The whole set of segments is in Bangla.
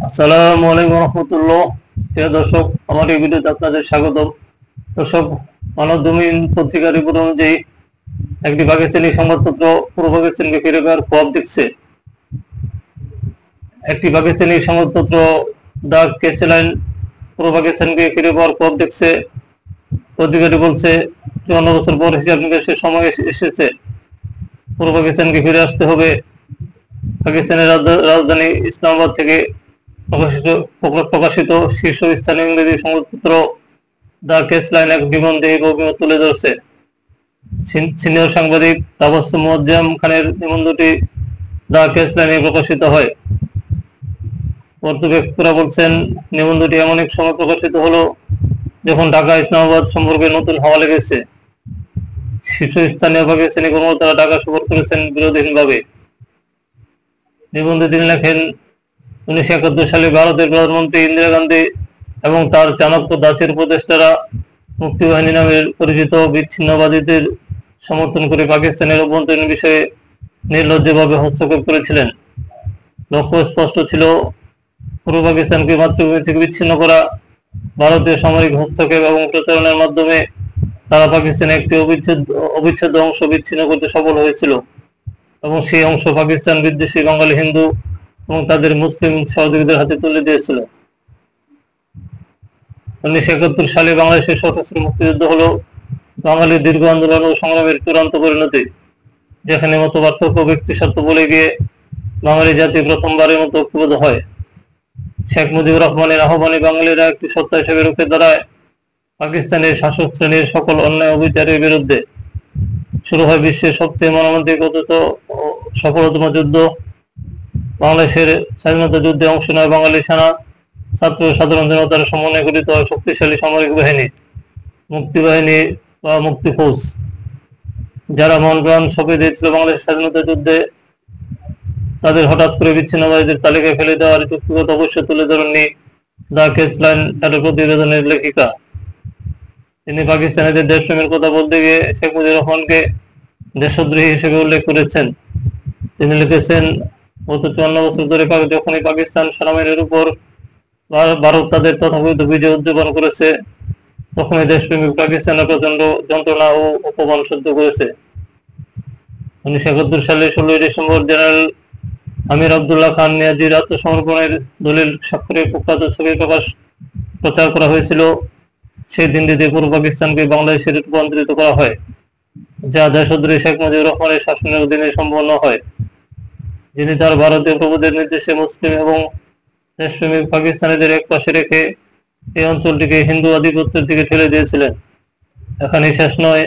আসসালামু আলাইকুম রহমতুল্লাহ। প্রিয় দর্শক, আমার এই ভিডিওতে আপনাদের স্বাগত। দর্শক, মানবজমিন পত্রিকার রিপোর্ট অনুযায়ী একটি পাকিস্তানি সংবাদপত্র পূর্ব পাকিস্তানকে ফিরে পাওয়ার খবর দিচ্ছে। একটি পাকিস্তানি সংবাদপত্র দ্য কেচলাইন পূর্ব পাকিস্তানকে ফিরে পাওয়ার খবর দেখছে। পত্রিকাটি বলছে, 54 বছর পর হিসাব নিকাশের সময় এসেছে। পূর্ব পাকিস্তানকে ফিরে আসতে হবে। পাকিস্তানের রাজধানী ইসলামাবাদ থেকে প্রকাশিত শীর্ষস্থানীয় ইংরেজি সংবাদপত্র দ্য কেচলাইন এক নিবন্ধে এই অভিমত তুলে ধরছে। সিনিয়র সাংবাদিক তাবাসসুম মুআজ্জম খানের নিবন্ধটি দ্য কেচলাইনে প্রকাশিত হয়। পর্যবেক্ষকরা বলছেন, নিবন্ধটি এমন এক সময় প্রকাশিত হলো যখন ঢাকা ইসলামাবাদ সম্পর্কে নতুন হাওয়া লেগেছে। শীর্ষস্থানীয় পাকিস্তানি কর্মকর্তারা ঢাকা সফর করেছেন বিরোধীহীনভাবে। নিবন্ধে তিনি লেখেন, 1971 সালে ভারতের প্রধানমন্ত্রী ইন্দিরা গান্ধী এবং তার চাণক্য দাসের উপদেষ্টারা মুক্তিবাহিনী নামে পরিচিত বিচ্ছিন্নতাবাদীদের সমর্থন করে পাকিস্তানের অভ্যন্তরীণ বিষয়ে নির্লজ্জভাবে হস্তক্ষেপ করেছিলেন। লক্ষ্য স্পষ্ট ছিল, পূর্ব পাকিস্তানকে মাতৃভূমি থেকে বিচ্ছিন্ন করা। ভারতীয় সামরিক হস্তক্ষেপ এবং প্রচারণার মাধ্যমে তারা পাকিস্তানের একটি অবিচ্ছেদ্য অংশ বিচ্ছিন্ন করতে সফল হয়েছিল এবং সেই অংশ পাকিস্তান বিদ্বেষী বাঙালি হিন্দু এবং তাদের মুসলিম সহযোগীদের হাতে তুলে দিয়েছিল। 1971 সালে বাংলাদেশের সশস্ত্র মুক্তিযুদ্ধ হলো বাঙালির দীর্ঘ আন্দোলন ও সংগ্রামের চূড়ান্ত পরিণতি, যেখানে মত পার্থক্য ব্যক্তি স্বার্থ বলে গিয়ে বাঙালি জাতি প্রথমবারের মতো ঐক্যবদ্ধ হয়। শেখ মুজিবুর রহমানের আহ্বানে বাঙালিরা একটি সত্তা হিসেবে রুখে দাঁড়ায় পাকিস্তানের শাসক শ্রেণীর সকল অন্যায় অবিচারের বিরুদ্ধে। শুরু হয় বিশ্বের সবচেয়ে মর্মান্তিক অথচ সফলতম যুদ্ধ। বাংলাদেশের স্বাধীনতা যুদ্ধে অংশ নেয় বাঙালি সেনা, ছাত্র সাধারণ জনতার সমন্বয়ে গঠিত হয় শক্তিশালী সামরিক বাহিনী, মুক্তিবাহিনী বা মুক্তি ফৌজ, যারা মন প্রাণ সঁপে দিয়েছিল বাংলাদেশের স্বাধীনতা যুদ্ধে। তাদের হঠাৎ করে বিচ্ছিন্নতাবাদীদের তালিকায় ফেলে দেওয়ার যুক্তিগত অবশ্য তুলে ধরেননি দ্য কেচলাইন তার প্রতিবেদনের লেখিকা। তিনি পাকিস্তানিদের দেশপ্রেমের কথা বলতে গিয়ে শেখ মুজিবুর রহমানকে দেশদ্রোহী হিসেবে উল্লেখ করেছেন। তিনি লিখেছেন, গত 54 বছর ধরে যখনই পাকিস্তান সেনাবাহিনীর উপর ভারত তাদের তথাকথিত বিজয় উদযাপন করেছে, তখনই দেশপ্রেমিক পাকিস্তানের প্রচন্ড যন্ত্রণা ও অপমান সহ্য করেছে। 1971 সালের 16 ডিসেম্বর জেনারেল আমির আবদুল্লাহ খান নিয়াজির আত্মসমর্পণের দলিল স্বাক্ষরে কুখ্যাত ছবি প্রচার করা হয়েছিল। সেই দিনটিতে পূর্ব পাকিস্তানকে বাংলাদেশে রূপান্তরিত করা হয়, যা দেশদ্রোহী শেখ মুজিবুর রহমানের শাসনের অধীনে সম্পন্ন হয়, যিনি তার ভারতীয় প্রভুদের নির্দেশে মুসলিম এবং দেশপ্রেমিক পাকিস্তানিদের এক পাশে রেখে এই অঞ্চলটিকে হিন্দু আধিপত্যের দিকে ঠেলে দিয়েছিলেন। এখানেই শেষ নয়,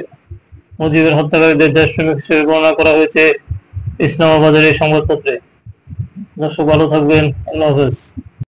মুজিবের হত্যাকারীদের দেশপ্রেমিক হিসেবে বর্ণনা করা হয়েছে ইসলামাবাদের এই সংবাদপত্রে। দর্শক, ভালো থাকবেন। আল্লাহ হাফেজ।